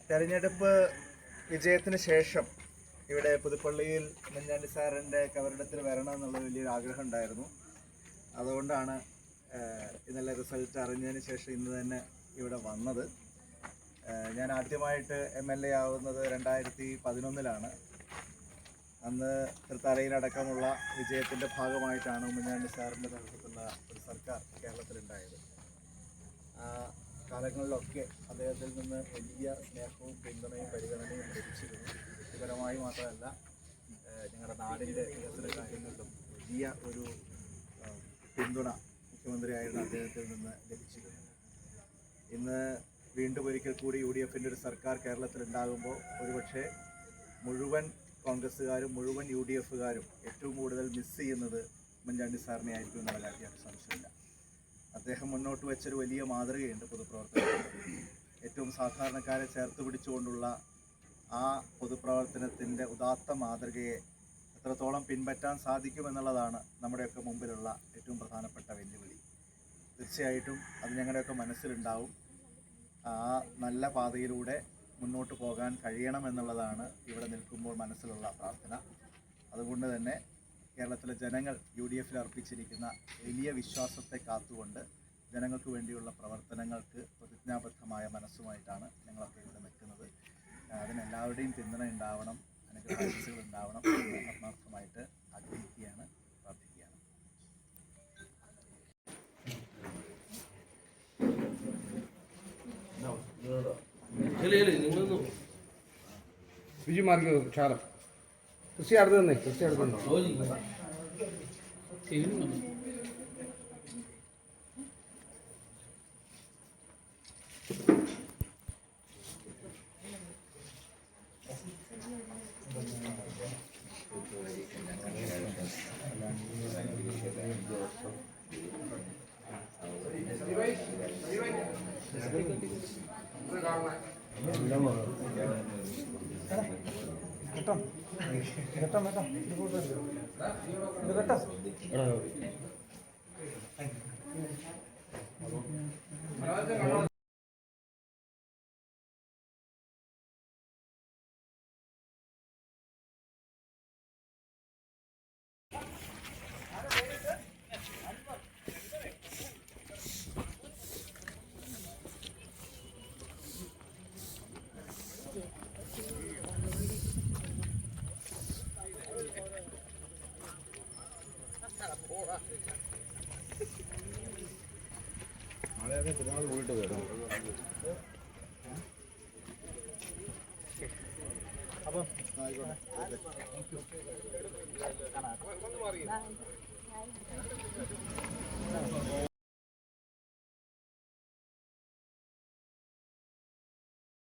തെരഞ്ഞെടുപ്പ് വിജയത്തിന് ശേഷം ഇവിടെ പുതുപ്പള്ളിയിൽ ഉമ്മൻചാണ്ടി സാറിൻ്റെ കബറിടത്തിൽ വരണം എന്നുള്ള വലിയൊരു ആഗ്രഹം ഉണ്ടായിരുന്നു. അതുകൊണ്ടാണ് ഇന്നലെ റിസൾട്ട് അറിഞ്ഞതിന് ശേഷം ഇന്ന് തന്നെ ഇവിടെ വന്നത്. ഞാൻ ആദ്യമായിട്ട് MLA ആവുന്നത് 2011-ലാണ്. അന്ന് തൃത്താലയിലടക്കമുള്ള വിജയത്തിൻ്റെ ഭാഗമായിട്ടാണ് ഉമ്മൻചാണ്ടി സാറിൻ്റെ നേതൃത്വത്തിലുള്ള ഒരു സർക്കാർ കേരളത്തിലുണ്ടായത്. ആ കാലങ്ങളിലൊക്കെ അദ്ദേഹത്തിൽ നിന്ന് വലിയ സ്നേഹവും പിന്തുണയും പരിഗണനയും ലഭിച്ചിരുന്നു. വ്യക്തിപരമായി മാത്രമല്ല, ഞങ്ങളുടെ നാടിൻ്റെ വികസന കാര്യങ്ങളിലും വലിയ ഒരു പിന്തുണ മുഖ്യമന്ത്രിയായിരുന്ന അദ്ദേഹത്തിൽ നിന്ന് ലഭിച്ചിരുന്നു. ഇന്ന് വീണ്ടും ഒരിക്കൽ കൂടി UDF-ൻ്റെ ഒരു സർക്കാർ കേരളത്തിലുണ്ടാകുമ്പോൾ ഒരുപക്ഷെ മുഴുവൻ കോൺഗ്രസ്സുകാരും മുഴുവൻ UDF-കാരും ഏറ്റവും കൂടുതൽ മിസ് ചെയ്യുന്നത് ഉമ്മൻചാണ്ടി സാറിനെ ആയിരിക്കും എന്നുള്ള കാര്യം സംശയമില്ല. അദ്ദേഹം മുന്നോട്ട് വെച്ചൊരു വലിയ മാതൃകയുണ്ട് പൊതുപ്രവർത്തനത്തിൽ. ഏറ്റവും സാധാരണക്കാരെ ചേർത്ത് പിടിച്ചുകൊണ്ടുള്ള ആ പൊതുപ്രവർത്തനത്തിൻ്റെ ഉദാത്ത മാതൃകയെ എത്രത്തോളം പിൻപറ്റാൻ സാധിക്കുമെന്നുള്ളതാണ് നമ്മുടെയൊക്കെ മുമ്പിലുള്ള ഏറ്റവും പ്രധാനപ്പെട്ട വെല്ലുവിളി. തീർച്ചയായിട്ടും അത് ഞങ്ങളുടെയൊക്കെ മനസ്സിലുണ്ടാവും. ആ നല്ല പാതയിലൂടെ മുന്നോട്ട് പോകാൻ കഴിയണമെന്നുള്ളതാണ് ഇവിടെ നിൽക്കുമ്പോൾ മനസ്സിലുള്ള പ്രാർത്ഥന. അതുകൊണ്ട് തന്നെ കേരളത്തിലെ ജനങ്ങൾ UDF-ൽ അർപ്പിച്ചിരിക്കുന്ന വലിയ വിശ്വാസത്തെ കാത്തുകൊണ്ട് ജനങ്ങൾക്ക് വേണ്ടിയുള്ള പ്രവർത്തനങ്ങൾക്ക് പ്രതിജ്ഞാബദ്ധമായ മനസ്സുമായിട്ടാണ് ഞങ്ങളൊക്കെ ഇവിടെ നിൽക്കുന്നത്. അതിനെല്ലാവരുടെയും പിന്തുണ ഉണ്ടാവണം, അനുഗ്രഹാശിസുകൾ ഉണ്ടാവണം എന്ന് ആത്മാർത്ഥമായിട്ട് ആഗ്രഹിക്കുകയാണ്, പ്രാർത്ഥിക്കുകയാണ്. വിജയമാർക്ക് ക്ഷാരം കൃഷി അടുത്ത് തന്നെ കൃഷി അടുത്തുണ്ടോ? മഴയൊക്കെ തിരുനാൾ പോയിട്ട് വരും. അപ്പം ആയിക്കോട്ടെ.